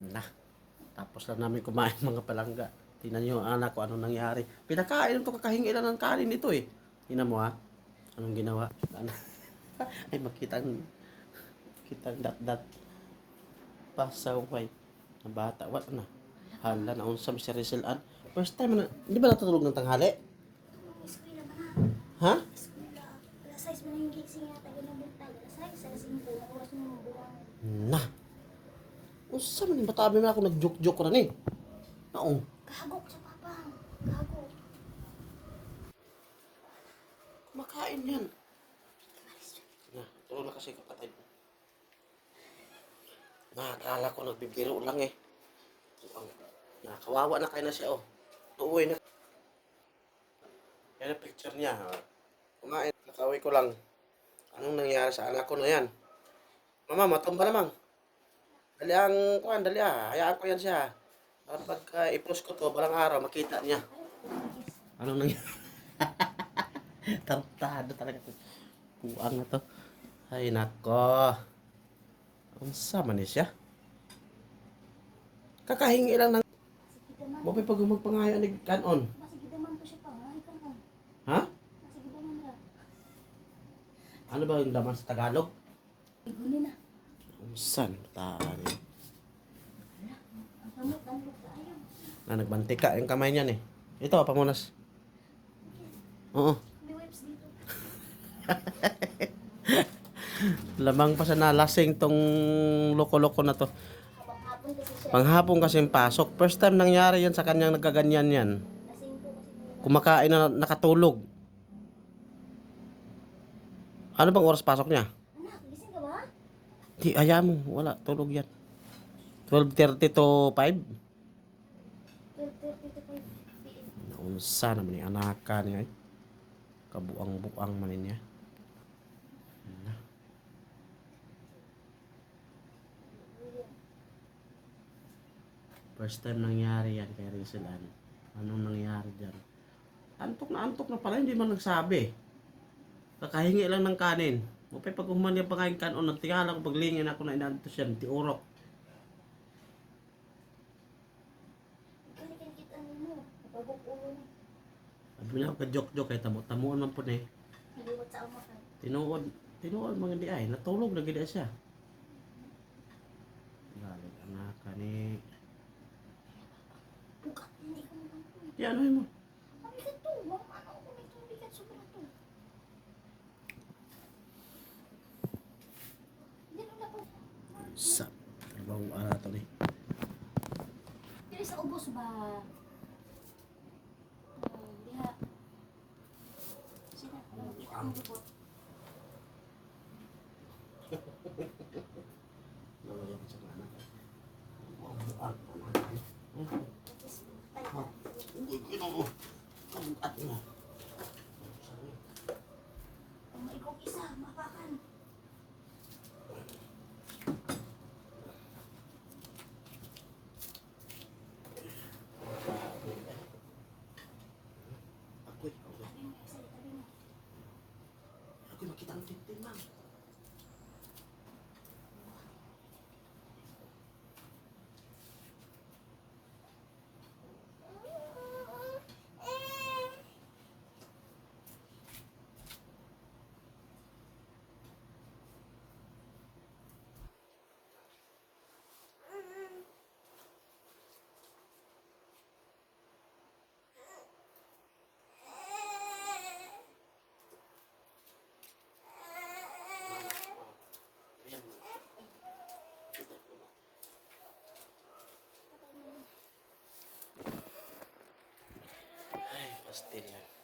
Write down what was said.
Na, tapos lang namin kumain mga palangga. Tingnan niyo ang anak ko anong nangyari. Pinakain to, kakahingi lang ng kanin ito eh. Tingnan mo ha. Anong ginawa? Ay makitang dat pasaway na bata. What na? Hala na unsa mi si Rizelan. First time na, di ba natutulog ng tanghali? Eskwela man na. Ha? Eskwela. Alas 6 man yung gising nga tayo ng buntag. Alas 6, alas 5, na oras mo buwang. Na. Unsa man yung bata na ako nagjoke-joke ra ni. Naong. Kahagok sa papang. Kahagok. Kumakain yan. Na, tulog na kasi kapatid. Nakakala ko nagbibiro lang eh. Nakawawa na kayo na siya oh. Tuuwi na. Yan ang picture niya. Ha? Kumain. Nakaway ko lang. Anong nangyari sa anak ko na yan? Mama, matumba namang. Dali ang kuhan, dali ah. Hayaan ko yan siya. Para pagka i-post ko to, balang araw, makita niya. Anong nangyari? Tartado talaga to. Puang na to. Ay nako. Unsa man ni siya? Kakahingi lang ng Sige daman. Mabay pag magpangayo ni kanon. Sige daman po siya pa. Ay ka na. Ha? Sige daman ra. Ano ba yung laman sa Tagalog? Igunin na. Unsan? Tari. Ang tamot ang tayo. Na nagmantika yung kamay niyan eh. Ito, pamunas. Oo. May wipes dito. Lamang pa sa nalasing tong loko-loko na to. Habang hapon kasi siya. Panghapon kasi pasok. First time nangyari yan sa kanyang nagkaganyan yan. Lasing po kasi muna. Kumakain na nakatulog. Ano bang oras pasok niya? Anak, gising ka ba? Di, aya mo. Wala, tulog yan. 12:30 to 5. 12:30 to 5 p.m. Naunsa naman yung anaka niya eh. Kabuang-buang man niya. First time nangyari yan kay Rizelan. Anong nangyari dyan? Antok na pala, hindi man nagsabi. Kakahingi lang ng kanin. Mupay pag humani ang pangkain kanon, nagtingala ko paglingin ako na inantos yan, tiurok. Kani kita mo. Napagok ulo na. Sabi na ako ka-joke-joke kay tamuan man po na eh. Naliwat sa amakan. Tinuod mga di ay, natulog na gila siya. Galing anak ka ni. Bukat, hindi ko naman po. Di ano mo? Mabigat to. Wang ano ko nito. Mabigat sobra to. Hindi na po. Sa trabaho ara to ni. Pero sa ubos ba? Diha. Sina? Ang lubot. Nalayan sa anak. Tapos, tayo. Hindi ko at mo. Kung maikog isa, mapakan. Ako'y Tabi mo, isa, tabi mo. makita ang tintin man. Ay, pastil yan.